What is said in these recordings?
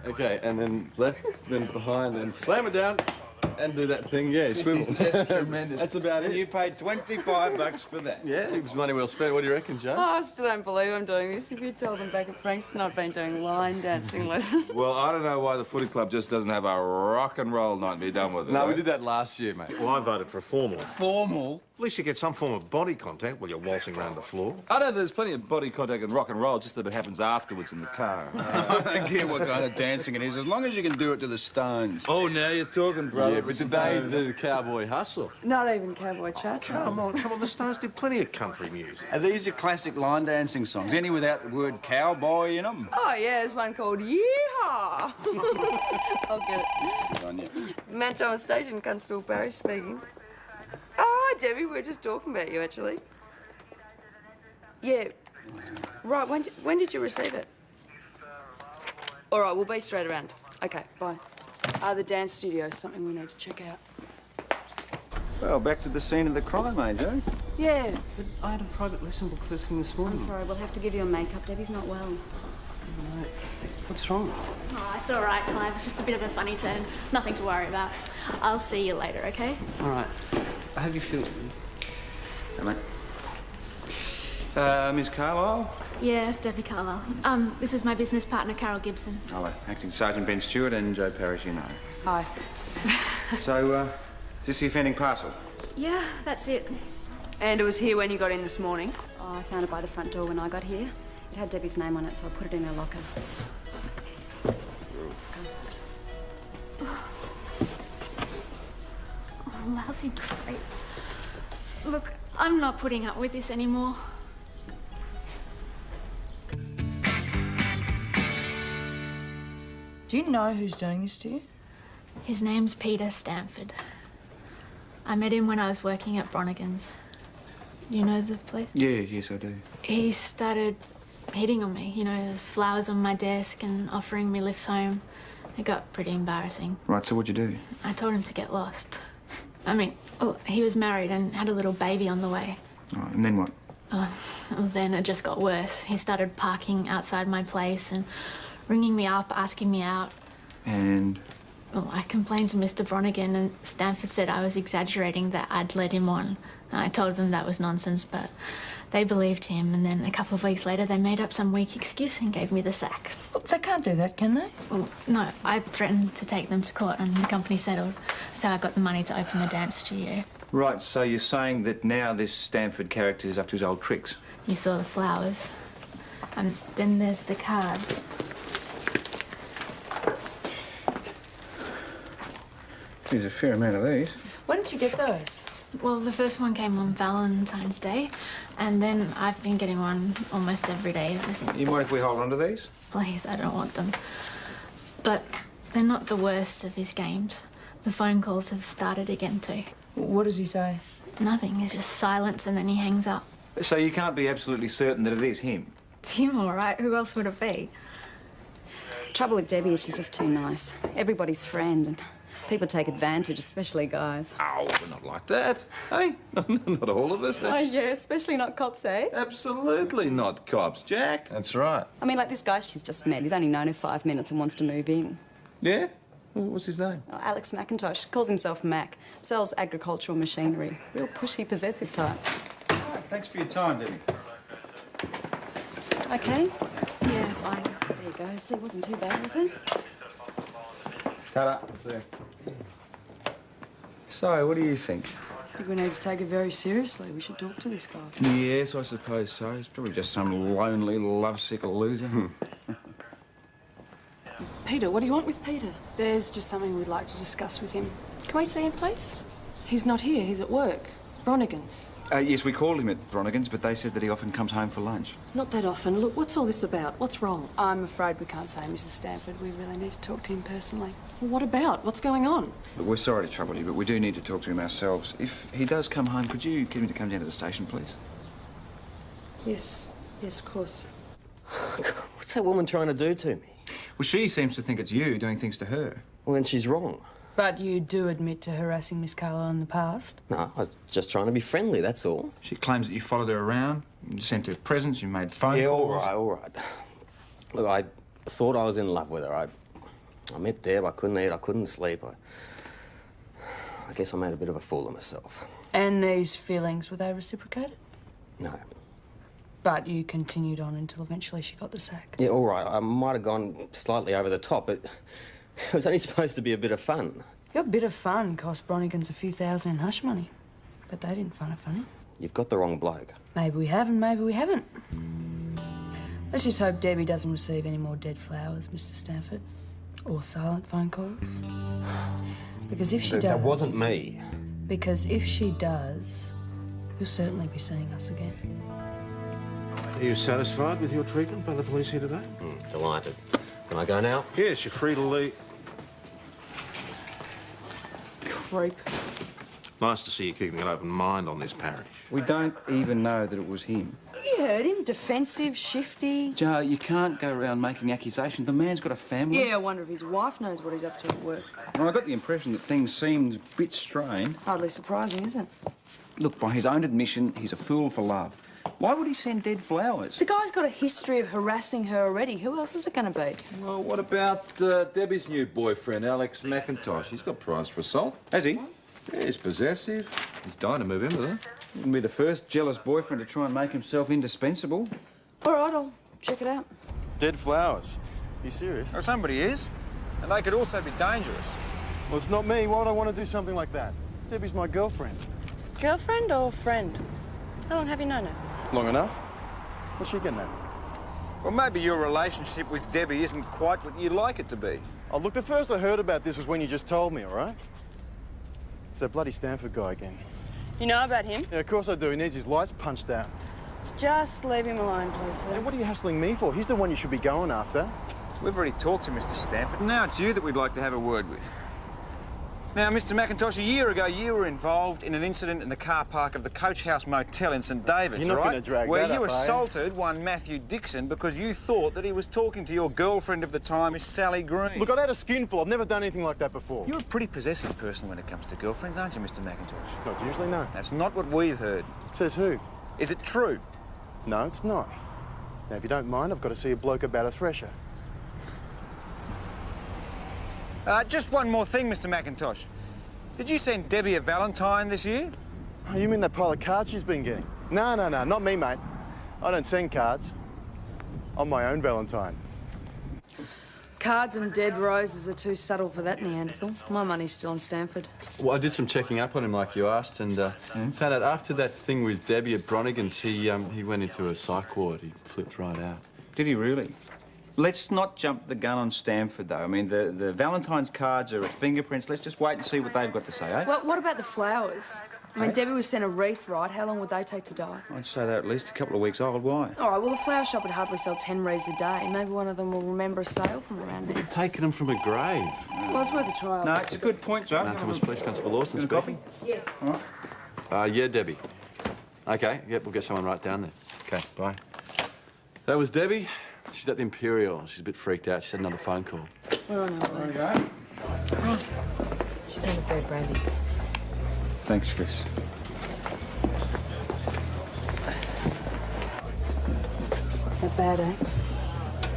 Okay, and then left, then behind, then slam it down and do that thing. Yeah, swivel. That's tremendous. That's about it. And you paid $25 for that. Yeah, it was money well spent. What do you reckon, Joe? Oh, I still don't believe I'm doing this. If you told them back at Frank's I've been doing line dancing lessons. Well, I don't know why the footy club just doesn't have a rock and roll night and be done with it. No, we did that last year, mate. Well, I voted for a formal. Formal? At least you get some form of body contact while you're waltzing around the floor. I know there's plenty of body contact and rock and roll, just that it happens afterwards in the car. I don't care what kind of dancing it is, as long as you can do it to the Stones. Oh, now you're talking, brother. Yeah, but did they do the cowboy hustle? Not even cowboy cha-cha. Come on, the Stones did plenty of country music. Are these your classic line dancing songs? Any without the word cowboy in them? Oh, yeah, there's one called Yeehaw. I'll get it. Good on you. Mount Thomas Station, Constable Barry speaking. Oh, Debbie, we were just talking about you, actually. Yeah. Right, when did you receive it? All right, we'll be straight around. Okay, bye. The dance studio, something we need to check out. Well, back to the scene of the crime, eh, Joe? Yeah. But I had a private lesson booked first thing this morning. I'm sorry, we'll have to give you a makeup. Debbie's not well. Right. What's wrong? Oh, it's all right, Clive. It's just a bit of a funny turn. Nothing to worry about. I'll see you later, okay? All right. I hope you feel... Hey, mate. Miss Carlisle? Yeah, Debbie Carlisle. This is my business partner, Carol Gibson. Hello. Acting Sergeant Ben Stewart and Joe Parrish, you know. Hi. So, is this the offending parcel? Yeah, that's it. And it was here when you got in this morning? Oh, I found it by the front door when I got here. It had Debbie's name on it, so I put it in her locker. Oh, lousy creep. Look, I'm not putting up with this anymore. Do you know who's doing this to you? His name's Peter Stanford. I met him when I was working at Bronigan's. Do you know the place? Yeah, yes, I do. He started hitting on me. You know, there's flowers on my desk and offering me lifts home. It got pretty embarrassing. Right, so what'd you do? I told him to get lost. I mean, well, he was married and had a little baby on the way. All right, and then what? Well, then it just got worse. He started parking outside my place and ringing me up, asking me out. And? Well, I complained to Mr. Bronigan and Stanford said I was exaggerating, that I'd led him on. I told them that was nonsense, but they believed him, and then a couple of weeks later they made up some weak excuse and gave me the sack. Look, they can't do that, can they? Well, no, I threatened to take them to court and the company settled. So I got the money to open the dance studio. Right, so you're saying that now this Stanford character is up to his old tricks? You saw the flowers. And then there's the cards. There's a fair amount of these. When did you get those? Well, the first one came on Valentine's Day, and then I've been getting one almost every day ever since. You mind if we hold on to these? Please, I don't want them. But they're not the worst of his games. The phone calls have started again too. What does he say? Nothing. It's just silence and then he hangs up. So you can't be absolutely certain that it is him? It's him, all right. Who else would it be? Trouble with Debbie is she's just too nice. Everybody's friend, and people take advantage, especially guys. Oh, we're not like that, eh? Not all of us, Oh, eh? yeah, especially not cops, eh? Absolutely not cops, Jack. That's right. I mean, like this guy she's just met. He's only known her 5 minutes and wants to move in. Yeah? Well, what's his name? Oh, Alex McIntosh. Calls himself Mac. Sells agricultural machinery. Real pushy, possessive type. All right, thanks for your time, Debbie. Okay. Yeah, fine. There you go. See, it wasn't too bad, was it? Ta-da. So, what do you think? I think we need to take it very seriously. We should talk to this guy. Yes, I suppose so. He's probably just some lonely, lovesick loser. Peter, what do you want with Peter? There's just something we'd like to discuss with him. Can we see him, please? He's not here. He's at work. Bronigan's. Yes, we called him at Bronigan's, but they said that he often comes home for lunch. Not that often. Look, what's all this about? What's wrong? I'm afraid we can't say, Mrs. Stanford. We really need to talk to him personally. Well, what about? What's going on? Look, we're sorry to trouble you, but we do need to talk to him ourselves. If he does come home, could you get him to come down to the station, please? Yes, of course. What's that woman trying to do to me? Well, she seems to think it's you doing things to her. Well, then she's wrong. But you do admit to harassing Miss Carlisle in the past? No, I was just trying to be friendly, that's all. She claims that you followed her around, you sent her presents, you made phone Yeah, calls. all right. Look, I thought I was in love with her. I met Deb, I couldn't eat, I couldn't sleep. I guess I made a bit of a fool of myself. And these feelings, were they reciprocated? No. But you continued on until eventually she got the sack. Yeah, all right, I might have gone slightly over the top, but it was only supposed to be a bit of fun. Your bit of fun cost Bronigan's a few thousand in hush money. But they didn't find it funny. You've got the wrong bloke. Maybe we have and maybe we haven't. Let's just hope Debbie doesn't receive any more dead flowers, Mr. Stanford. Or silent phone calls. Because if she does... That wasn't me. Because if she does, you'll certainly be seeing us again. Are you satisfied with your treatment by the police here today? Delighted. Can I go now? Yes, you're free to leave. Creep. Nice to see you keeping an open mind on this parish. We don't even know that it was him. You heard him. Defensive, shifty. Joe, you can't go around making accusations. The man's got a family. Yeah, I wonder if his wife knows what he's up to at work. Well, I got the impression that things seemed a bit strained. Hardly surprising, is it? Look, by his own admission, he's a fool for love. Why would he send dead flowers? The guy's got a history of harassing her already. Who else is it going to be? Well, what about Debbie's new boyfriend, Alex McIntosh? He's got prize for assault. Has he? Yeah, he's possessive. He's dying to move in with her. Wouldn't be the first jealous boyfriend to try and make himself indispensable. All right, I'll check it out. Dead flowers. You serious? Well, somebody is. And they could also be dangerous. Well, it's not me. Why would I want to do something like that? Debbie's my girlfriend. Girlfriend or friend? How long have you known her? Long enough. What's she getting at? Well, maybe your relationship with Debbie isn't quite what you'd like it to be. Oh, look, the first I heard about this was when you just told me, all right? It's that bloody Stanford guy again. You know about him? Yeah, of course I do. He needs his lights punched out. Just leave him alone, please, sir. Hey, what are you hassling me for? He's the one you should be going after. We've already talked to Mr. Stanford. Now it's you that we'd like to have a word with. Now, Mr. McIntosh, a year ago, you were involved in an incident in the car park of the Coach House Motel in St David's, You're not right? going to drag where that you up, assaulted one Matthew Dixon because you thought that he was talking to your girlfriend of the time, Miss Sally Green. Look, I'd had a skinful. I've never done anything like that before. You're a pretty possessive person when it comes to girlfriends, aren't you, Mr. McIntosh? Not usually, no. That's not what we've heard. Says who? Is it true? No, it's not. Now, if you don't mind, I've got to see a bloke about a thresher. Just one more thing, Mr. McIntosh. Did you send Debbie a Valentine this year? Oh, you mean that pile of cards she's been getting? No, not me, mate. I don't send cards. I'm my own Valentine. Cards and dead roses are too subtle for that, Neanderthal. My money's still in Stanford. Well, I did some checking up on him like you asked and found out after that thing with Debbie at Bronigan's, he went into a psych ward. He flipped right out. Did he really? Let's not jump the gun on Stanford, though. I mean, the Valentine's cards are at fingerprints. Let's just wait and see what they've got to say, eh? Well, what about the flowers? I mean, Debbie was sent a wreath, right? How long would they take to die? I'd say they're at least a couple of weeks old. Why? All right, well, the flower shop would hardly sell 10 wreaths a day. Maybe one of them will remember a sale from around there. Taking him from a grave. Well, it's worth a try. No, it's a good point, Joe. Thomas Police Constable Lawson Got a speaking. Yeah. All right. Yeah, Debbie. OK, yep, we'll get someone right down there. OK, bye. That was Debbie. She's at the Imperial. She's a bit freaked out. She's had another phone call. We're on our way. There you go. Chris, she's had a third brandy. Thanks, Chris. Not bad, eh?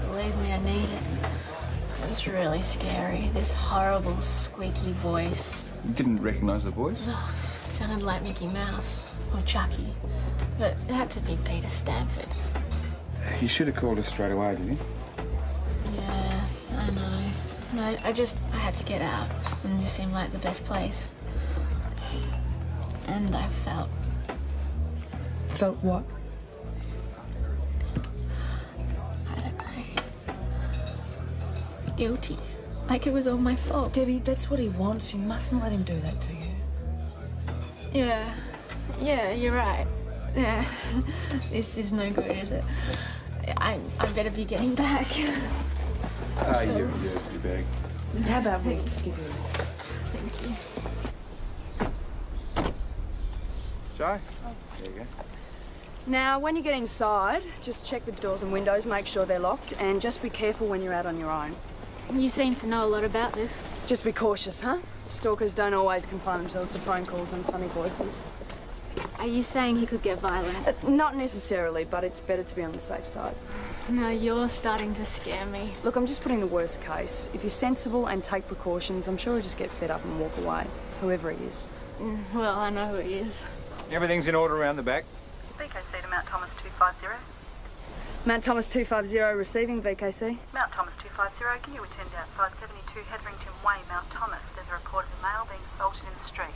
Believe me, I need it. It was really scary. This horrible, squeaky voice. You didn't recognise the voice? Sounded like Mickey Mouse or Chucky. But it had to be Peter Stanford. You should have called us straight away, didn't you? Yeah, I know. No, I had to get out, and this seemed like the best place. And I felt Felt what? I don't know. Guilty. Like it was all my fault. Debbie, that's what he wants. You mustn't let him do that to you. Yeah, you're right. Yeah, this is no good, is it? I better be getting back. You're too big. How about we give you Thank you. Joe? There you go. Now, when you get inside, just check the doors and windows, make sure they're locked, and just be careful when you're out on your own. You seem to know a lot about this. Just be cautious, huh? Stalkers don't always confine themselves to phone calls and funny voices. Are you saying he could get violent? Not necessarily, but it's better to be on the safe side. No, you're starting to scare me. Look, I'm just putting the worst case. If you're sensible and take precautions, I'm sure he'll just get fed up and walk away, whoever he is. Well, I know who he is. Everything's in order around the back. VKC to Mount Thomas 250. Mount Thomas 250 receiving VKC. Mount Thomas 250, can you attend outside 72 Hetherington Way, Mount Thomas? There's a report of a male being assaulted in the street.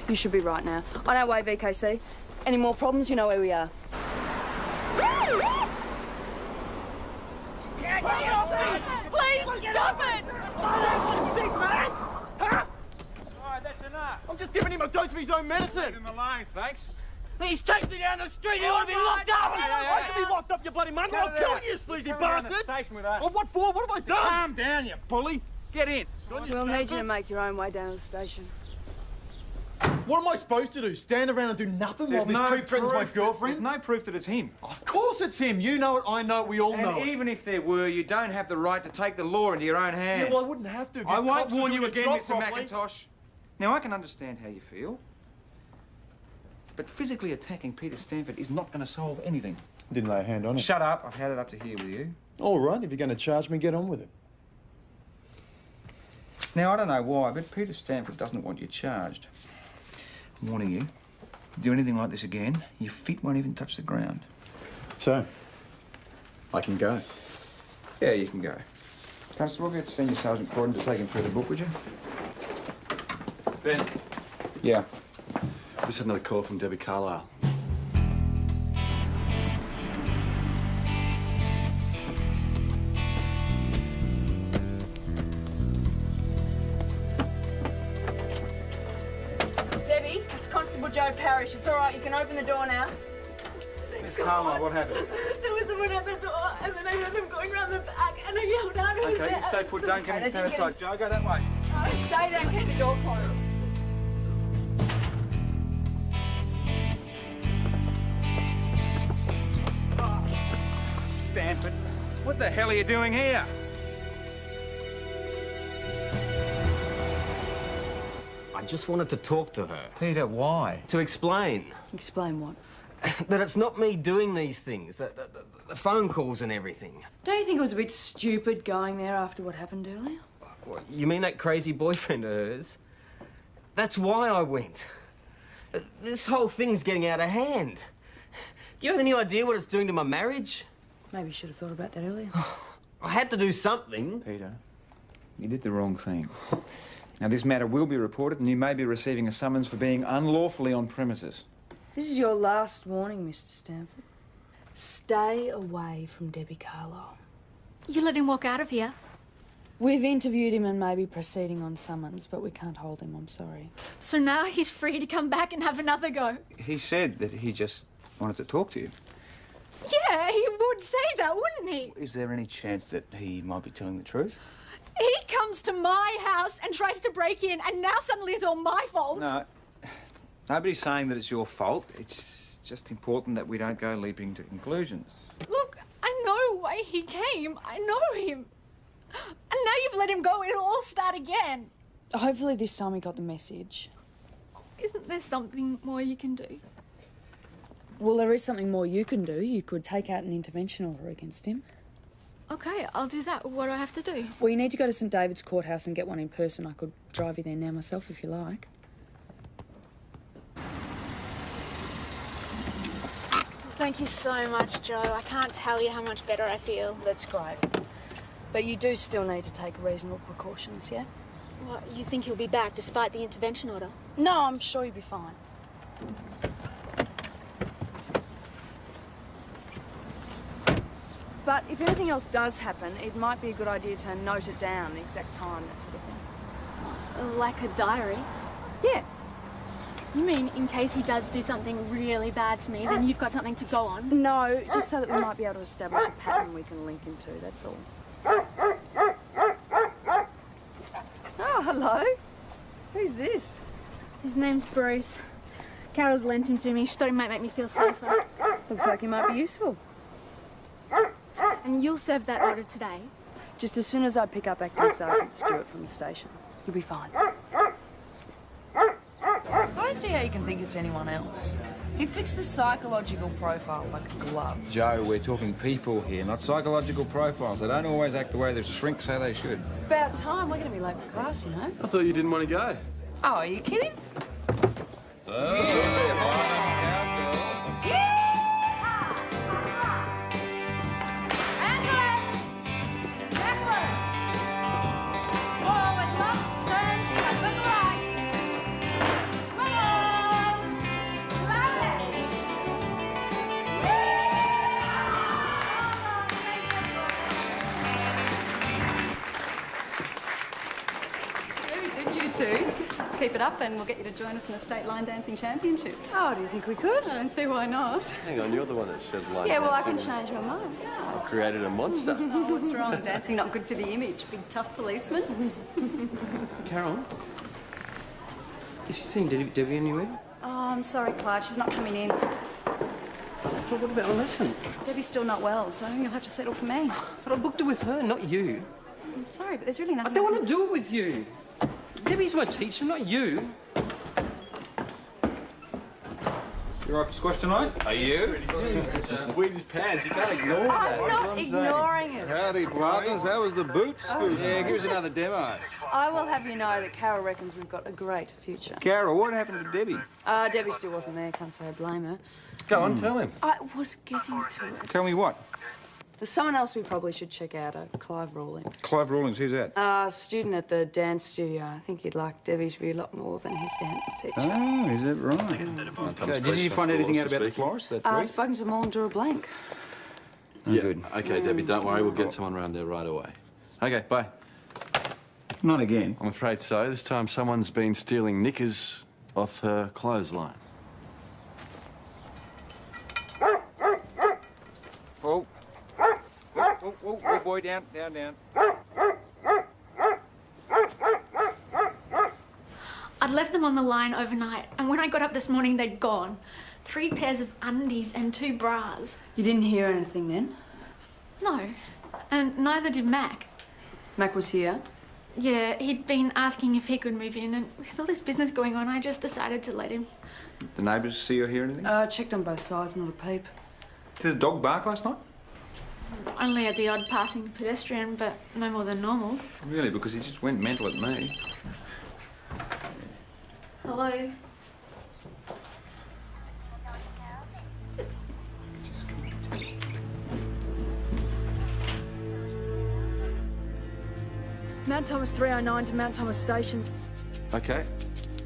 You should be right now. On our way, VKC. Any more problems, you know where we are. Please stop it! Alright, that's enough. I'm just giving him a dose of his own medicine. Leave him alone, thanks. He's chased me down the street. He ought to be locked up. I should be locked up, you bloody mongrel. I'll kill you, sleazy bastard. Station with us. Oh, what for? What have I done? Calm down, you bully. Get in. We'll need you to make your own way down to the station. What am I supposed to do? Stand around and do nothing while this creep threatens my girlfriend? There's no proof that it's him. Of course it's him. You know it, I know it, we all know And it. even if there were, you don't have the right to take the law into your own hands. Yeah, well, I wouldn't have to. I won't Cops are warn you doing their again, job Mr. properly. McIntosh. Now, I can understand how you feel. But physically attacking Peter Stanford is not going to solve anything. Didn't lay a hand on him. Shut up. I've had it up to here with you. All right, if you're going to charge me, get on with it. Now, I don't know why, but Peter Stanford doesn't want you charged. I'm warning you. Do anything like this again, your feet won't even touch the ground. So, I can go? Yeah, you can go. Constable, get Senior Sergeant Corden to take him through the book, would you? Ben, Yeah. just had another call from Debbie Carlisle. Debbie, it's Constable Joe Parrish. It's all right, you can open the door now. Miss Carlisle, what happened? There was someone at the door, and then I heard them going round the back, and I yelled out, "Who's Okay, there?" you stay put, don't come Okay, and stand let's get outside. Joe, go that way. Stay there and keep the door closed. Stanford, what the hell are you doing here? I just wanted to talk to her. Peter, why? To explain Explain what? that it's not me doing these things, the phone calls and everything. Don't you think it was a bit stupid going there after what happened earlier? What, you mean that crazy boyfriend of hers? That's why I went. This whole thing's getting out of hand. Do you have any idea what it's doing to my marriage? Maybe you should have thought about that earlier. I had to do something. Peter, you did the wrong thing. Now, this matter will be reported, and you may be receiving a summons for being unlawfully on premises. This is your last warning, Mr. Stanford. Stay away from Debbie Carlisle. You let him walk out of here. We've interviewed him and may be proceeding on summons, but we can't hold him, I'm sorry. So now he's free to come back and have another go. He said that he just wanted to talk to you. Yeah, he would say that, wouldn't he? Is there any chance that he might be telling the truth? He comes to my house and tries to break in, and now suddenly it's all my fault. No. Nobody's saying that it's your fault. It's just important that we don't go leaping to conclusions. Look, I know why he came. I know him. And now you've let him go, it'll all start again. Hopefully this time he got the message. Isn't there something more you can do? Well, there is something more you can do. You could take out an intervention order against him. Okay, I'll do that. What do I have to do? Well, you need to go to St David's courthouse and get one in person. I could drive you there now myself if you like. Thank you so much, Joe. I can't tell you how much better I feel. That's great. But you do still need to take reasonable precautions, yeah? What, you think he'll be back despite the intervention order? No, I'm sure you'll be fine. But if anything else does happen, it might be a good idea to note it down, the exact time, that sort of thing. Like a diary? Yeah. You mean in case he does do something really bad to me, then you've got something to go on? No, just so that we might be able to establish a pattern we can link into, that's all. Oh, hello. Who's this? His name's Bruce. Carol's lent him to me. She thought he might make me feel safer. Looks like he might be useful. And you'll serve that order today? Just as soon as I pick up Acting Sergeant Stewart from the station. You'll be fine. I don't see how you can think it's anyone else. He fits the psychological profile like a glove. Joe, we're talking people here, not psychological profiles. They don't always act the way the shrinks say they should. About time. We're going to be late for class, you know. I thought you didn't want to go. Oh, are you kidding? Keep it up and we'll get you to join us in the state line dancing championships. Oh, do you think we could? I don't see why not. Hang on, you're the one that said line Yeah, well, I dancing. can change my mind. I created a monster. Oh, what's wrong? Dancing not good for the image. Big tough policeman. Carol? Is she seen Debbie anywhere? Oh, I'm sorry, Clive. She's not coming in. Well, what about a lesson? Debbie's still not well, so you'll have to settle for me. But I booked it with her, not you. I'm sorry, but there's really nothing. I don't want to do it with you. Debbie's my teacher, not you. You all right for squash tonight? Are you? Weed his pants. You can't ignore that. I'm not ignoring it. Howdy, partners. How was the boot scoop? Yeah, give us another demo. I will have you know that Carol reckons we've got a great future. Carol, what happened to Debbie? Debbie still wasn't there. Can't say I blame her. Go on, tell him. I was getting to it. Tell me what? There's someone else we probably should check out, Clive Rawlings. Clive Rawlings, who's that? Student at the dance studio. I think he'd like Debbie's view a lot more than his dance teacher. Oh, is that right? Okay. Did you find anything out about the florist? Spoken to them all and drew a blank. Yeah. Good. Okay, Debbie, don't worry. We'll get someone around there right away. Okay, bye. Not again. I'm afraid so. This time someone's been stealing knickers off her clothesline. Oh. Oh, boy, down. I'd left them on the line overnight, and when I got up this morning, they'd gone. 3 pairs of undies and 2 bras. You didn't hear anything then? No, and neither did Mac. Mac was here? Yeah, he'd been asking if he could move in, and with all this business going on, I just decided to let him. The neighbours see or hear anything? Checked on both sides, not a peep. Did the dog bark last night? Only at the odd passing pedestrian, but no more than normal. Really, because he just went mental at me. Hello? Mount Thomas 309 to Mount Thomas Station. Okay.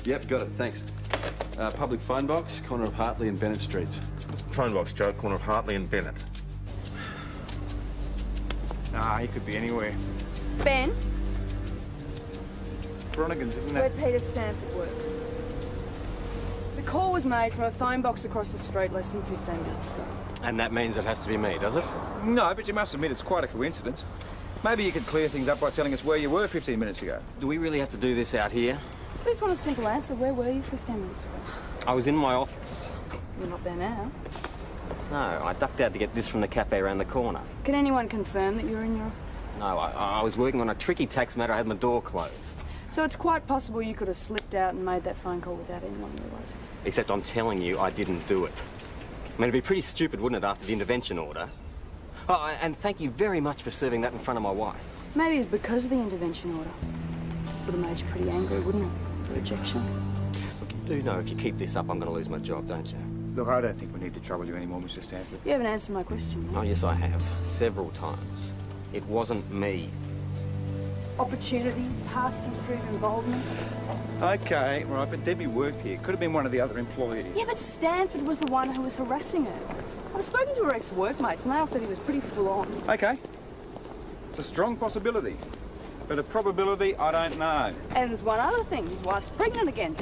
Yep, got it. Thanks. Public phone box, corner of Hartley and Bennett Streets. Phone box, Joe, corner of Hartley and Bennett. Nah, he could be anywhere. Ben, Bronigan's, isn't where that? Peter Stanford works. The call was made from a phone box across the street less than 15 minutes ago. And that means it has to be me, does it? No, but you must admit it's quite a coincidence. Maybe you could clear things up by telling us where you were 15 minutes ago. Do we really have to do this out here? I just want a simple answer. Where were you 15 minutes ago? I was in my office. You're not there now. No, I ducked out to get this from the cafe around the corner. Can anyone confirm that you were in your office? No, I was working on a tricky tax matter. I had my door closed. So it's quite possible you could have slipped out and made that phone call without anyone realising. Except I'm telling you, I didn't do it. I mean, it'd be pretty stupid, wouldn't it, after the intervention order? Oh, and thank you very much for serving that in front of my wife. Maybe it's because of the intervention order. Would have made you pretty angry, wouldn't it? The rejection. Look, you do know if you keep this up, I'm going to lose my job, don't you? Look, I don't think we need to trouble you anymore, Mr. Stanford. You haven't answered my question, mate. Oh, yes, I have. Several times. It wasn't me. Opportunity, past history of involvement. Okay, right, but Debbie worked here. Could have been one of the other employees. Yeah, but Stanford was the one who was harassing her. I've spoken to her ex-workmates and they all said he was pretty full-on. Okay. It's a strong possibility. But a probability, I don't know. And there's one other thing. His wife's pregnant again.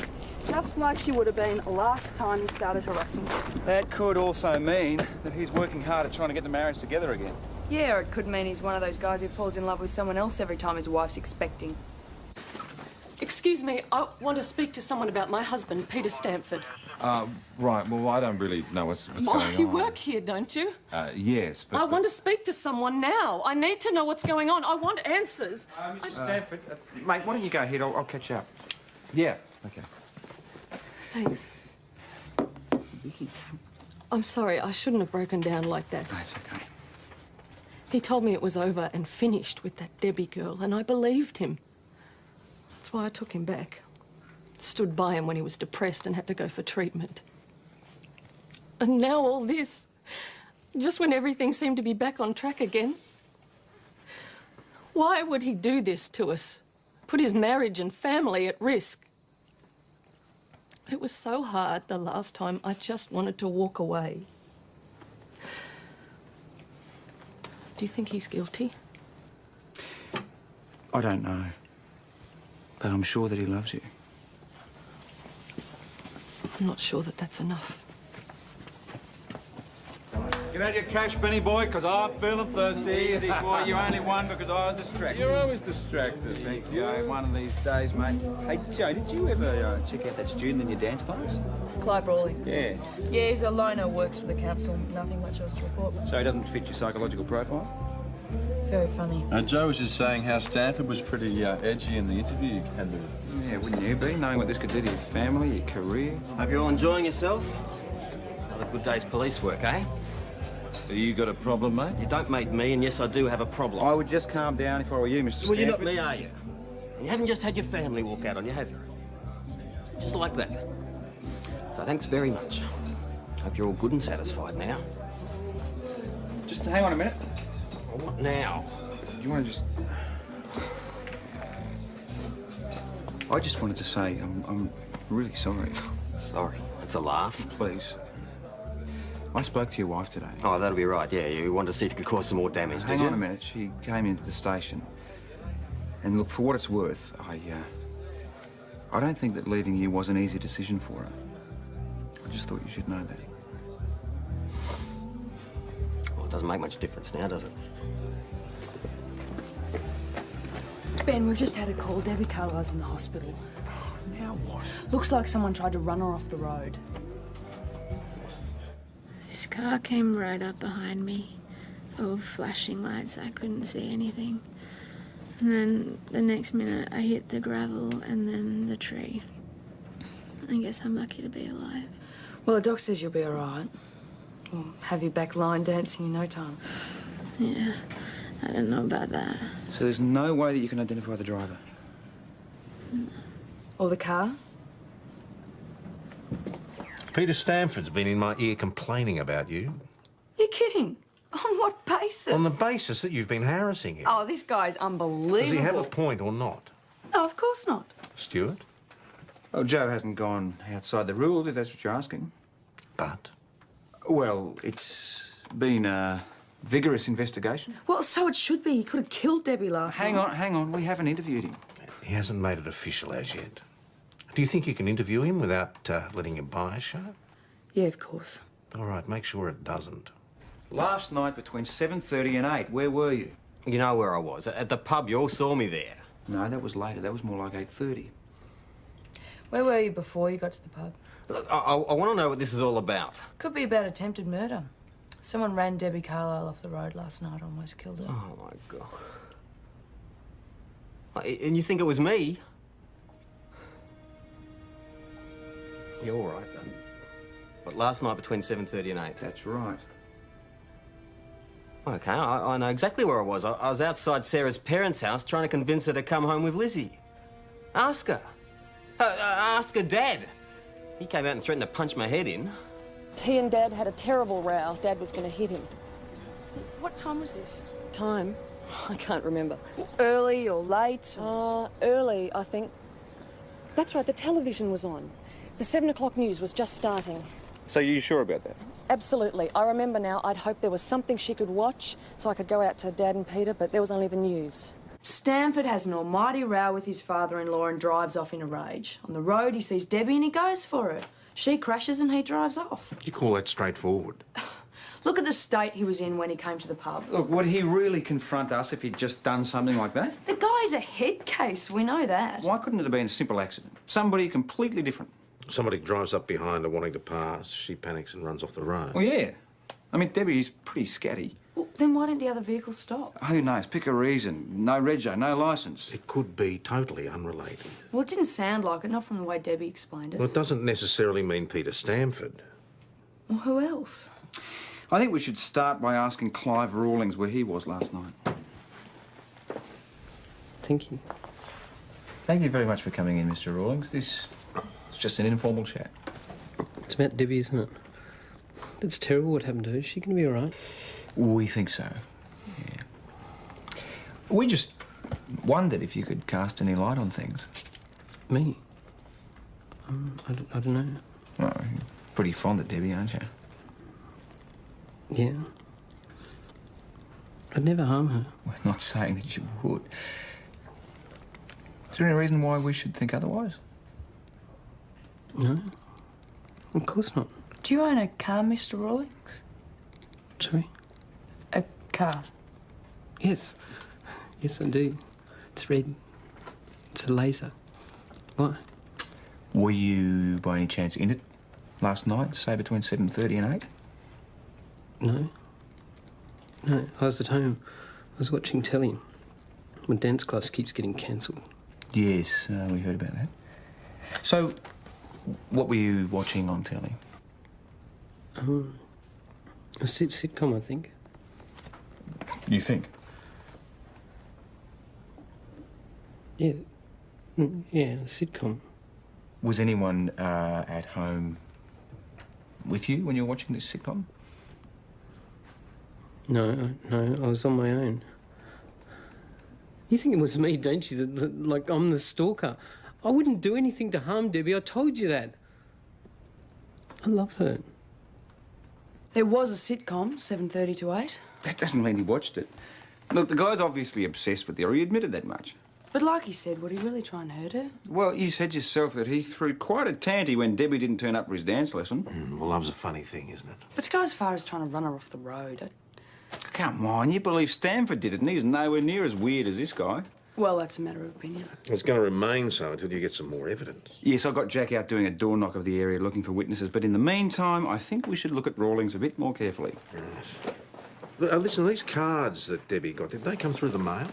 Just like she would have been last time he started harassing her. That could also mean that he's working hard at trying to get the marriage together again. Yeah, or it could mean he's one of those guys who falls in love with someone else every time his wife's expecting. Excuse me, I want to speak to someone about my husband, Peter Stanford. Right. Well, I don't really know what's going on. You work here, don't you? Yes, but... I want to speak to someone now. I need to know what's going on. I want answers. Mr. Stanford, mate, why don't you go ahead? I'll catch you up. Yeah, okay. Thanks. Vicky. I'm sorry, I shouldn't have broken down like that. That's okay. He told me it was over and finished with that Debbie girl, and I believed him. That's why I took him back. Stood by him when he was depressed and had to go for treatment. And now all this, just when everything seemed to be back on track again. Why would he do this to us? Put his marriage and family at risk? It was so hard the last time, I just wanted to walk away. Do you think he's guilty? I don't know. But I'm sure that he loves you. I'm not sure that that's enough. Get out your cash, Benny boy, because I'm feeling thirsty. Easy, boy. You only won because I was distracted. You're always distracted. Thank you. One of these days, mate. Hey, Joe, did you ever check out that student in your dance class? Clive Rawlings. Yeah. Yeah, he's a loner, works for the council. Nothing much else to report. So he doesn't fit your psychological profile? Very funny. Joe was just saying how Stanford was pretty edgy in the interview you had with him. Yeah, wouldn't you be, knowing what this could do to your family, your career? Hope you're all enjoying yourself. Another good day's police work, eh? You got a problem, mate? You don't make me, and yes, I do have a problem. I would just calm down if I were you, Mr. Well, Stanford. you're not me, are you? And you haven't just had your family walk out on you, have you? Just like that. So thanks very much. Hope you're all good and satisfied now. Just hang on a minute. Well, what now? Do you want to just... I just wanted to say I'm really sorry. Sorry. It's a laugh. Please. I spoke to your wife today. Oh, that'll be right, yeah. You wanted to see if you could cause some more damage, did you? Hang on a minute. She came into the station. And look, for what it's worth, I don't think that leaving you was an easy decision for her. I just thought you should know that. Well, it doesn't make much difference now, does it? Ben, we've just had a call. Debbie Carlisle's in the hospital. Now what? Looks like someone tried to run her off the road. This car came right up behind me. Oh, flashing lights, I couldn't see anything. And then the next minute, I hit the gravel and then the tree. I guess I'm lucky to be alive. Well, the doc says you'll be all right. We'll have you back line dancing in no time. Yeah, I don't know about that. So there's no way that you can identify the driver? Or the car? Peter Stanford's been in my ear complaining about you. You're kidding. On what basis? On the basis that you've been harassing him. Oh, this guy's unbelievable. Does he have a point or not? No, of course not. Stuart? Well, Joe hasn't gone outside the rules, if that's what you're asking. But? Well, it's been a vigorous investigation. Well, so it should be. He could have killed Debbie last night. Hang on. We haven't interviewed him. He hasn't made it official as yet. Do you think you can interview him without letting your bias show? Yeah, of course. All right, make sure it doesn't. Last night between 7:30 and 8, where were you? You know where I was. At the pub. You all saw me there. No, that was later. That was more like 8:30. Where were you before you got to the pub? Look, I want to know what this is all about. Could be about attempted murder. Someone ran Debbie Carlisle off the road last night, almost killed her. Oh, my God. And you think it was me? You're all right, though. But last night between 7:30 and 8? That's right. OK, I know exactly where I was. I was outside Sarah's parents' house trying to convince her to come home with Lizzie. Ask her. Ask her dad. He came out and threatened to punch my head in. He and Dad had a terrible row. Dad was going to hit him. What time was this? Time? I can't remember. Early or late? Early, I think. That's right, the television was on. The 7 o'clock news was just starting. So you're sure about that? Absolutely. I remember now. I'd hoped there was something she could watch so I could go out to Dad and Peter, but there was only the news. Stanford has an almighty row with his father-in-law and drives off in a rage. On the road, he sees Debbie and he goes for her. She crashes and he drives off. You call that straightforward? Look at the state he was in when he came to the pub. Look, would he really confront us if he'd just done something like that? The guy's a head case, we know that. Why couldn't it have been a simple accident? Somebody completely different. Somebody drives up behind her wanting to pass. She panics and runs off the road. Well, yeah. I mean, Debbie's pretty scatty. Well, then why didn't the other vehicle stop? Who knows? Pick a reason. No rego, no licence. It could be totally unrelated. Well, it didn't sound like it, not from the way Debbie explained it. Well, it doesn't necessarily mean Peter Stanford. Well, who else? I think we should start by asking Clive Rawlings where he was last night. Thank you. Thank you very much for coming in, Mr. Rawlings. This is just an informal chat. It's about Debbie, isn't it? It's terrible what happened to her. Is she going to be all right? We think so, yeah. We just wondered if you could cast any light on things. Me? I don't know. Well, you're pretty fond of Debbie, aren't you? Yeah. I'd never harm her. We're not saying that you would. Is there any reason why we should think otherwise? No. Of course not. Do you own a car, Mr. Rawlings? Sorry? A car? Yes. Yes, I do. It's red. It's a laser. Why? Were you, by any chance, in it last night, say between 7:30 and 8? No. No, I was at home. I was watching telly. My dance class keeps getting cancelled. Yes, we heard about that. So, what were you watching on telly? A sitcom, I think. You think? Yeah. Yeah, a sitcom. Was anyone at home with you when you were watching this sitcom? No, I was on my own. You think it was me, don't you? Like I'm the stalker. I wouldn't do anything to harm Debbie. I told you that. I love her. There was a sitcom, 7:30 to 8. That doesn't mean he watched it. Look, the guy's obviously obsessed with her. He admitted that much. But like he said, would he really try and hurt her? Well, you said yourself that he threw quite a tanty when Debbie didn't turn up for his dance lesson. Well, love's a funny thing, isn't it? But to go as far as trying to run her off the road... Come on, you believe Stanford did it, and he's nowhere near as weird as this guy. Well, that's a matter of opinion. It's going to remain so until you get some more evidence. Yes, I've got Jack out doing a door knock of the area looking for witnesses, but in the meantime, I think we should look at Rawlings a bit more carefully. Right. Listen, these cards that Debbie got, did they come through the mail?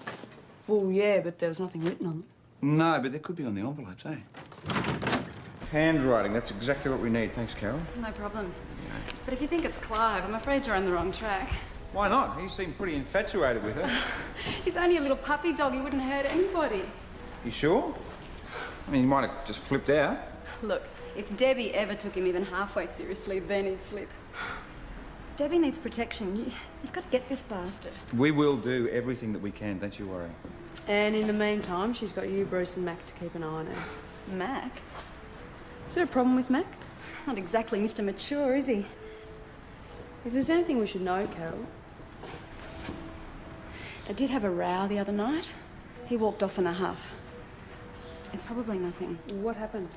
Well, yeah, but there was nothing written on them. No, but they could be on the envelopes, eh? Handwriting, that's exactly what we need. Thanks, Carol. No problem. But if you think it's Clive, I'm afraid you're on the wrong track. Why not? He seemed pretty infatuated with her. He's only a little puppy dog. He wouldn't hurt anybody. You sure? I mean, he might have just flipped out. Look, if Debbie ever took him even halfway seriously, then he'd flip. Debbie needs protection. You've got to get this bastard. We will do everything that we can, don't you worry. And in the meantime, she's got you, Bruce and Mac to keep an eye on her. Mac? Is there a problem with Mac? Not exactly Mr. Mature, is he? If there's anything we should know, Carol... They did have a row the other night. He walked off in a huff. It's probably nothing. What happened?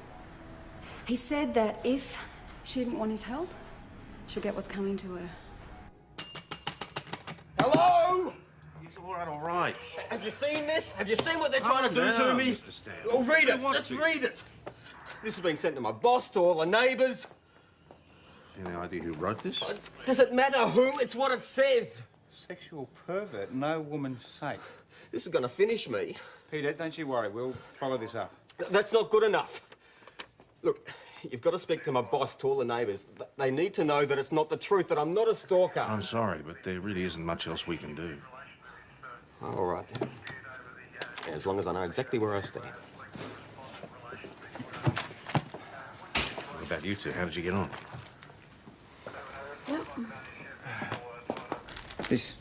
He said that if she didn't want his help, she'll get what's coming to her. Hello? All right. Have you seen this? Have you seen what they're trying to do to me? Mr. Stanley. Oh, read it. Just read it. This has been sent to my boss, to all the neighbours. Any idea who wrote this? Does it matter who? It's what it says. Sexual pervert, no woman's safe. This is going to finish me. Peter, don't you worry. We'll follow this up. That's not good enough. Look, you've got to speak to my boss, to all the neighbours. They need to know that it's not the truth, that I'm not a stalker. I'm sorry, but there really isn't much else we can do. Oh, all right, then. Yeah, as long as I know exactly where I stand. What about you two? How did you get on? Yep. This...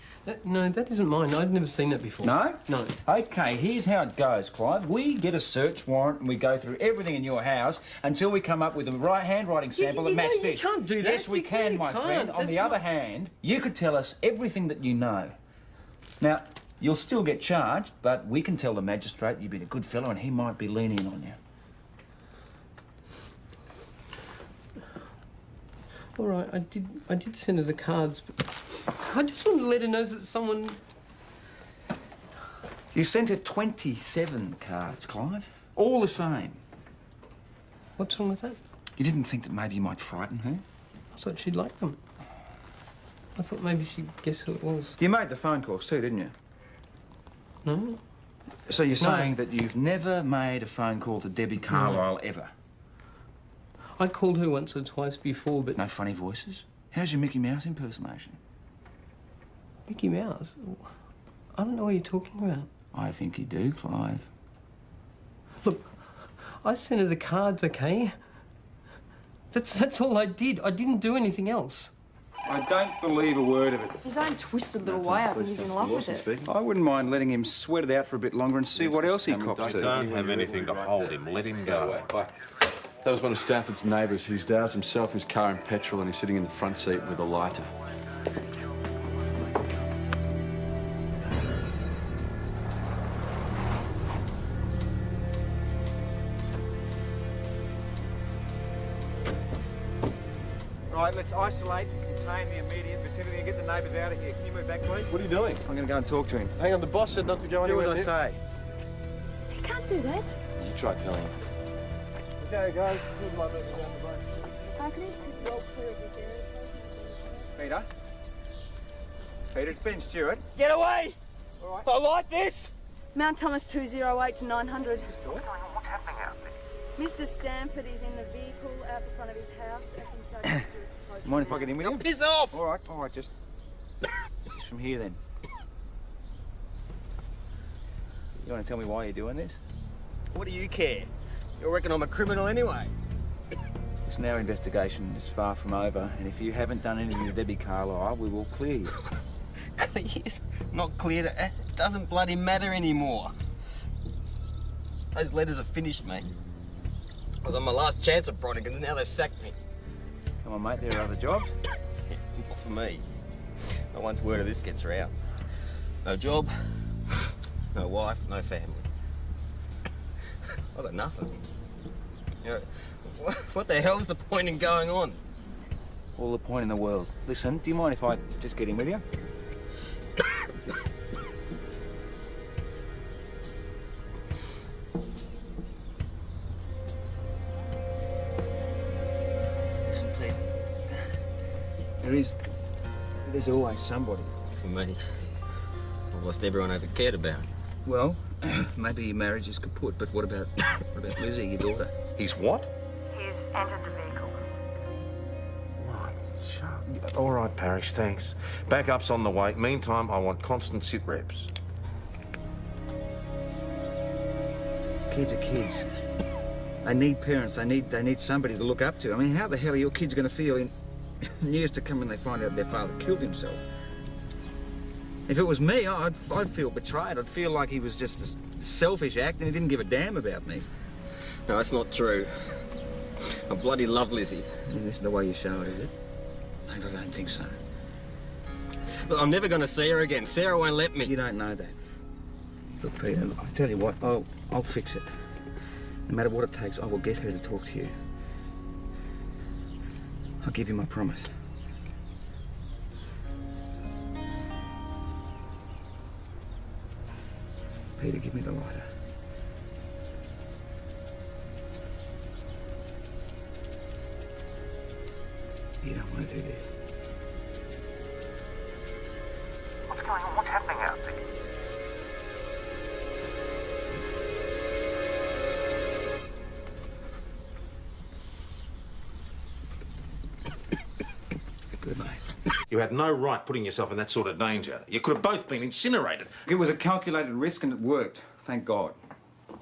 No, that isn't mine. I'd never seen that before. No? No. OK, here's how it goes, Clive. We get a search warrant and we go through everything in your house until we come up with a right handwriting sample that matches this. You can't do that. Yes, we can, my friend. On the other hand, you could tell us everything that you know. Now, you'll still get charged, but we can tell the magistrate you've been a good fellow and he might be lenient on you. All right, I did send her the cards, but I just wanted to let her know that someone... You sent her 27 cards, Clive. All the same. What's wrong with that? You didn't think that maybe you might frighten her? I thought she'd like them. I thought maybe she'd guess who it was. You made the phone calls too, didn't you? No. So you're saying that you've never made a phone call to Debbie Carlisle ever? I called her once or twice before, but... No funny voices? How's your Mickey Mouse impersonation? Mickey Mouse? I don't know what you're talking about. I think you do, Clive. Look, I sent her the cards, okay? That's all I did. I didn't do anything else. I don't believe a word of it. His own twisted little way, I think he's in love with it. I wouldn't mind letting him sweat it out for a bit longer and see what else he cops to. Don't have anything to hold him. Let him go. Bye. That was one of Stanford's neighbours. He's doused himself, his car in petrol, and he's sitting in the front seat with a lighter. Right, let's isolate and contain the immediate vicinity and get the neighbours out of here. Can you move back, please? What are you doing? I'm going to go and talk to him. Hang on, the boss said not to go anywhere. Do as I say. He can't do that. You try telling him. Okay, guys. Good luck down the bus. I can just keep well clear of this area. Peter? Peter, it's Ben Stewart. Get away! All right. I like this! Mount Thomas 208 to 900. What's happening out there? Mr. Stanford is in the vehicle out the front of his house. Acting so Stewart's approaching. Mind if I get in with you? Piss off! All right, just from here then. You want to tell me why you're doing this? What do you care? You reckon I'm a criminal anyway? Listen, our investigation is far from over, and if you haven't done anything to Debbie Carlisle, we will clear you. Cleared? Not cleared. It doesn't bloody matter anymore. Those letters have finished me. I was on my last chance at Bronigan's, now they've sacked me. Come on, mate, there are other jobs. Not for me. Not once word of this gets around. No job, no wife, no family. I've got nothing. You know, what the hell's the point in going on? All the point in the world. Listen, do you mind if I just get in with you? Listen, Pete. There's always somebody. For me, I've lost everyone I ever cared about. Well, maybe your marriage is kaput, but what about Lizzie, your daughter? He's what? He's entered the vehicle. All right, Parrish, thanks. Backup's on the way. Meantime, I want constant sit reps. Kids are kids. They need parents. They need somebody to look up to. I mean, how the hell are your kids going to feel in years to come when they find out their father killed himself? If it was me, I'd feel betrayed. I'd feel like he was just a selfish act and he didn't give a damn about me. No, that's not true. I bloody love Lizzie. And this is the way you show it, is it? Mate, I don't think so. Look, I'm never going to see her again. Sarah won't let me. You don't know that. Look, Peter, I'll tell you what, I'll fix it. No matter what it takes, I will get her to talk to you. I'll give you my promise. Peter, give me the lighter. You don't want to do this. What's going on? What's happening out there? Good, mate. You had no right putting yourself in that sort of danger. You could have both been incinerated. It was a calculated risk and it worked, thank God.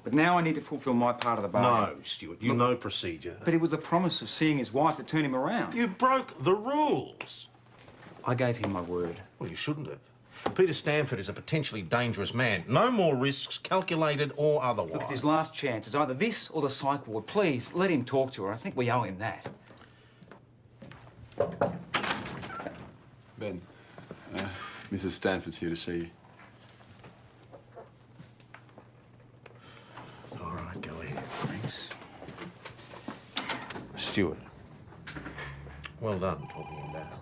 But now I need to fulfil my part of the bargain. No, Stuart, you know procedure. But it was the promise of seeing his wife that turned him around. You broke the rules. I gave him my word. Well, you shouldn't have. Peter Stanford is a potentially dangerous man. No more risks, calculated or otherwise. Look, it's his last chance. It's either this or the psych ward. Please, let him talk to her. I think we owe him that. Ben, Mrs. Stanford's here to see you. All right, go ahead. Thanks. Stuart, well done talking him down.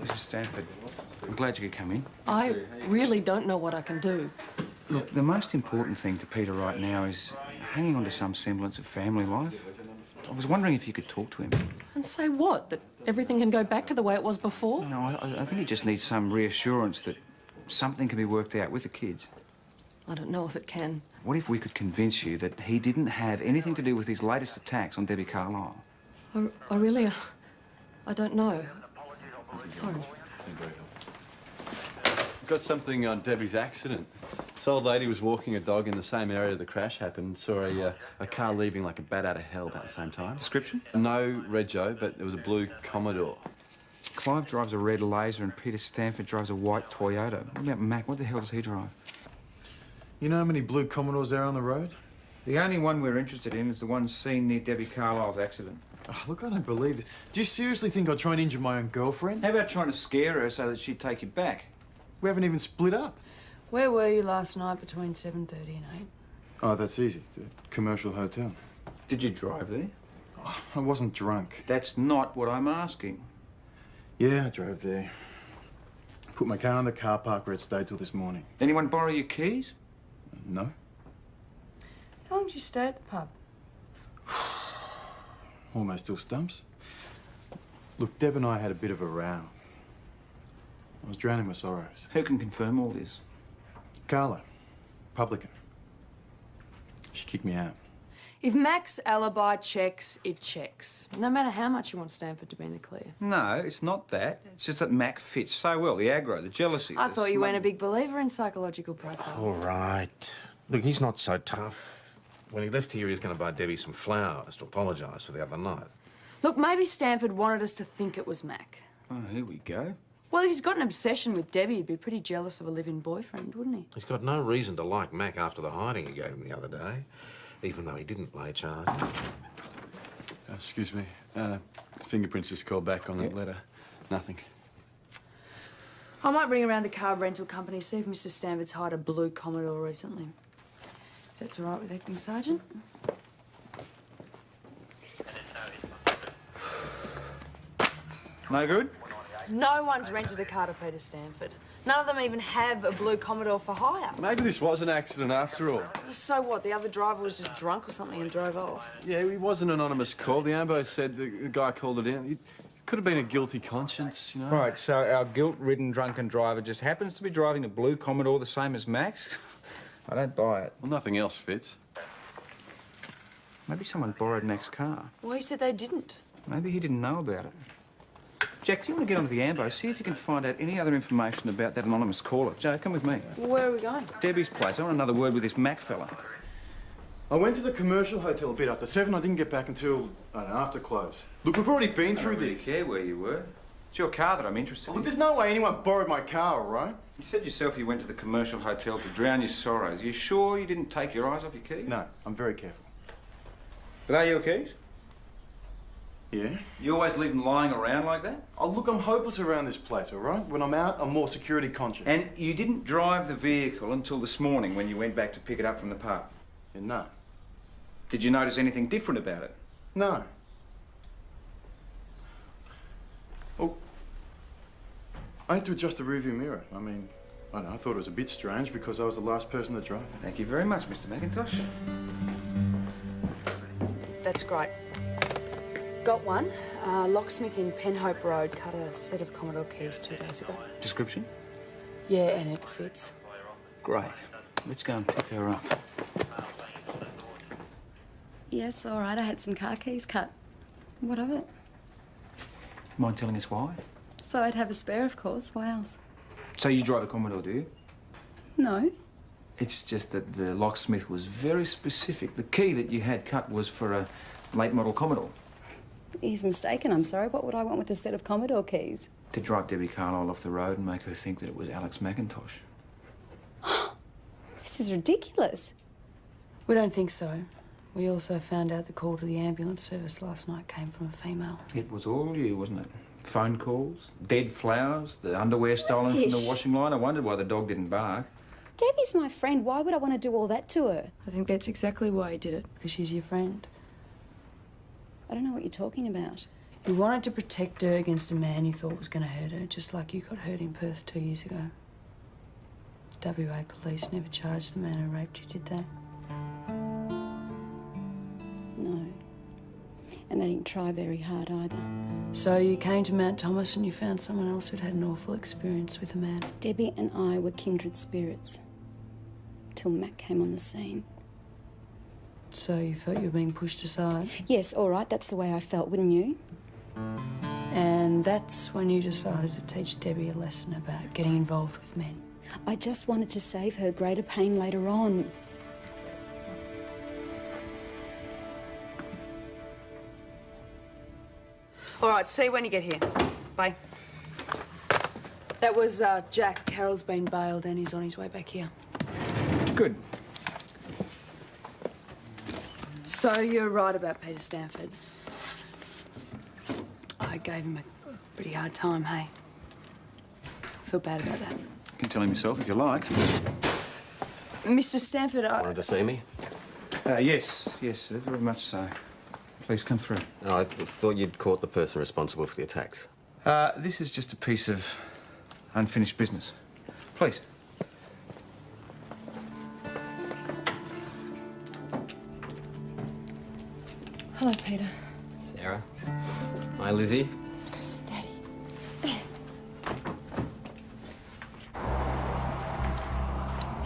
Mrs. Stanford, I'm glad you could come in. I really don't know what I can do. Look, the most important thing to Peter right now is hanging on to some semblance of family life. I was wondering if you could talk to him. And say what? That everything can go back to the way it was before? No, I think he just needs some reassurance that something can be worked out with the kids. I don't know if it can. What if we could convince you that he didn't have anything to do with his latest attacks on Debbie Carlisle? I really... I don't know. I'm sorry. We've got something on Debbie's accident. This old lady was walking a dog in the same area the crash happened, saw a car leaving like a bat out of hell about the same time. Description? No rego, but it was a blue Commodore. Clive drives a red Laser and Peter Stanford drives a white Toyota. What about Mac? What the hell does he drive? You know how many blue Commodores there are on the road? The only one we're interested in is the one seen near Debbie Carlisle's accident. Oh, look, I don't believe it. Do you seriously think I'd try and injure my own girlfriend? How about trying to scare her so that she'd take you back? We haven't even split up. Where were you last night between 7:30 and 8? Oh, that's easy. The commercial hotel. Did you drive there? Oh, I wasn't drunk. That's not what I'm asking. Yeah, I drove there. Put my car in the car park where it stayed till this morning. Anyone borrow your keys? No. How long did you stay at the pub? Almost still stumps. Look, Deb and I had a bit of a row. I was drowning my sorrows. Who can confirm all this? Carla, publican. She kicked me out. If Mac's alibi checks, it checks. No matter how much you want Stanford to be in the clear. No, it's not that. It's just that Mac fits so well. The aggro, the jealousy. I the thought you weren't a smug- big believer in psychological profiles. All right. Look, he's not so tough. When he left here, he was going to buy Debbie some flowers to apologise for the other night. Look, maybe Stanford wanted us to think it was Mac. Oh, here we go. Well, if he's got an obsession with Debbie, he'd be pretty jealous of a live-in boyfriend, wouldn't he? He's got no reason to like Mac after the hiding he gave him the other day, even though he didn't lay charge. Excuse me. Fingerprints just called back on that letter. Nothing. I might ring around the car rental company, see if Mr. Stanford's hired a blue Commodore recently. If that's all right with acting sergeant. No good? No one's rented a car to Peter Stanford. None of them even have a blue Commodore for hire. Maybe this was an accident after all. So what? The other driver was just drunk or something and drove off. Yeah, it was an anonymous call. The ambo said the guy called it in. It could have been a guilty conscience, you know. Right, so our guilt-ridden drunken driver just happens to be driving a blue Commodore the same as Max? I don't buy it. Well, nothing else fits. Maybe someone borrowed Max's car. Well, he said they didn't. Maybe he didn't know about it. Jack, do you want to get onto the ambo, see if you can find out any other information about that anonymous caller? Joe, come with me. Well, where are we going? Debbie's place. I want another word with this Mac fella. I went to the commercial hotel a bit after 7. I didn't get back until, I don't know, after close. Look, we've already been through this. I don't really care where you were. It's your car that I'm interested Look, in. there's no way anyone borrowed my car, all right? You said yourself you went to the commercial hotel to drown your sorrows. You sure you didn't take your eyes off your keys? No, I'm very careful. But are your keys? Yeah? You always leave them lying around like that? Oh, look, I'm hopeless around this place, all right? When I'm out, I'm more security conscious. And you didn't drive the vehicle until this morning when you went back to pick it up from the pub? Yeah, no. Did you notice anything different about it? No. Oh. I had to adjust the rearview mirror. I mean, I don't know, I thought it was a bit strange because I was the last person to drive it. Thank you very much, Mr. McIntosh. That's great. Got one. Locksmith in Penhope Road cut a set of Commodore keys 2 days ago. Description? Yeah, and it fits. Great. Let's go and pick her up. Yes, all right, I had some car keys cut. What of it? Mind telling us why? So I'd have a spare, of course. Why else? So you drive a Commodore, do you? No. It's just that the locksmith was very specific. The key that you had cut was for a late model Commodore. He's mistaken, I'm sorry. What would I want with a set of Commodore keys? To drive Debbie Carlisle off the road and make her think that it was Alex McIntosh. This is ridiculous. We don't think so. We also found out the call to the ambulance service last night came from a female. It was all you, wasn't it? Phone calls, dead flowers, the underwear stolen from the Ish. washing line. I wondered why the dog didn't bark. Debbie's my friend. Why would I want to do all that to her? I think that's exactly why he did it, because she's your friend. I don't know what you're talking about. He wanted to protect her against a man you thought was going to hurt her, just like you got hurt in Perth 2 years ago. WA police never charged the man who raped you, did they? No. And they didn't try very hard either. So you came to Mount Thomas and you found someone else who'd had an awful experience with a man. Debbie and I were kindred spirits. till Matt came on the scene. So you felt you were being pushed aside? Yes, all right, that's the way I felt, wouldn't you? And that's when you decided to teach Debbie a lesson about getting involved with men. I just wanted to save her greater pain later on. All right, see you when you get here. Bye. That was Jack. Carol's been bailed and he's on his way back here. Good. So you're right about Peter Stanford. I gave him a pretty hard time, hey? Feel bad about that. You can tell him yourself if you like. Mr. Stanford, Wanted to see me? Yes, very much so. Please come through. I thought you'd caught the person responsible for the attacks. This is just a piece of unfinished business. Please. Hello, Peter. Sarah. Hi, Lizzie. It's Daddy.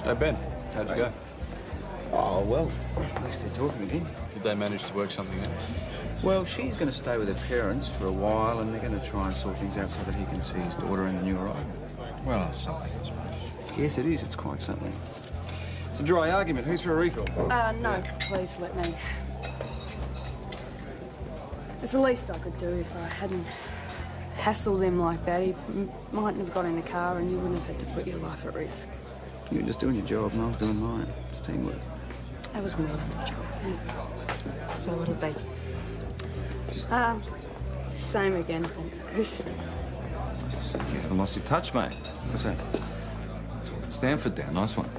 So, Ben, how'd you go? Oh, well, at least they're talking again. Did they manage to work something out? Well, she's going to stay with her parents for a while, and they're going to try and sort things out so that he can see his daughter in the new arrival. Well, something, I suppose. Yes, it is. It's quite something. It's a dry argument. Who's for a refill? No, please let me. It's the least I could do if I hadn't hassled him like that. He mightn't have got in the car and you wouldn't have had to put your life at risk. You were just doing your job and I was doing mine. It's teamwork. That was more than a job. Yeah. So what'll it be? Same again, thanks, Chris. You haven't lost your touch, mate. What's that? Stanford down, nice one.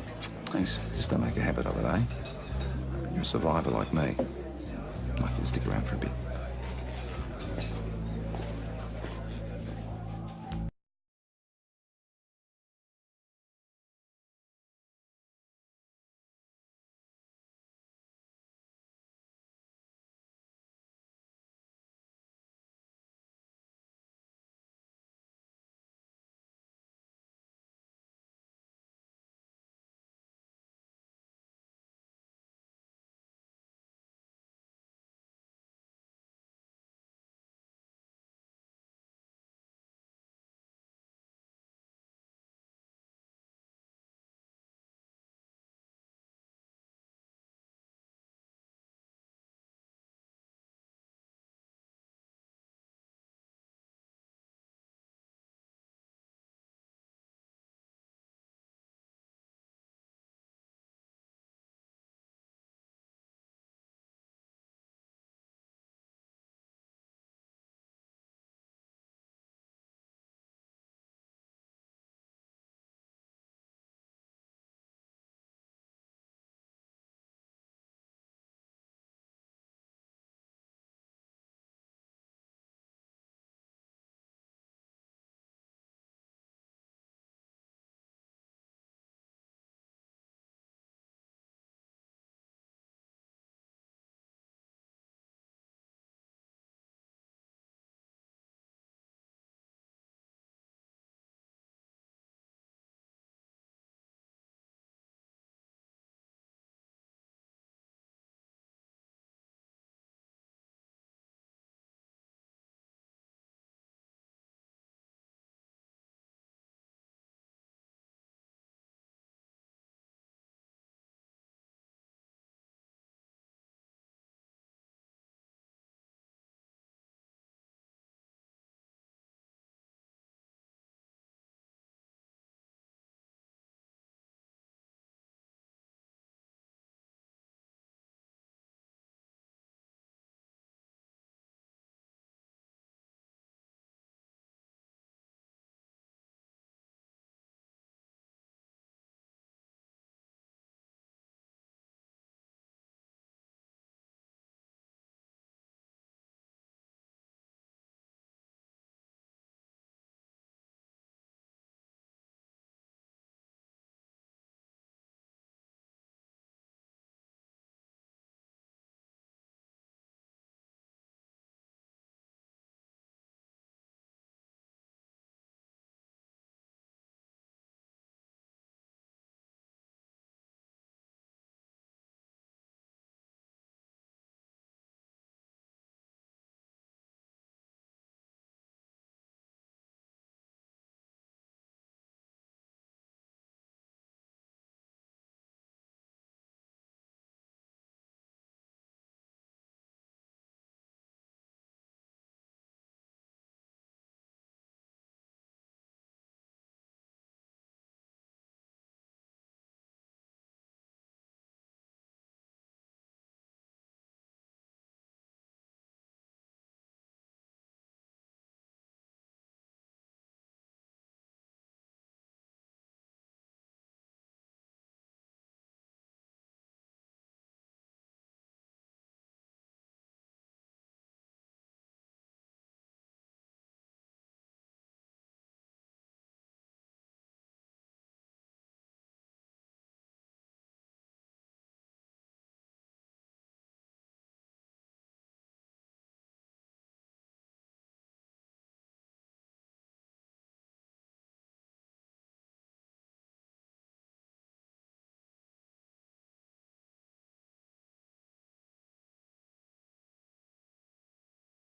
Thanks. Just don't make a habit of it, eh? You're a survivor like me. I'd like you to stick around for a bit.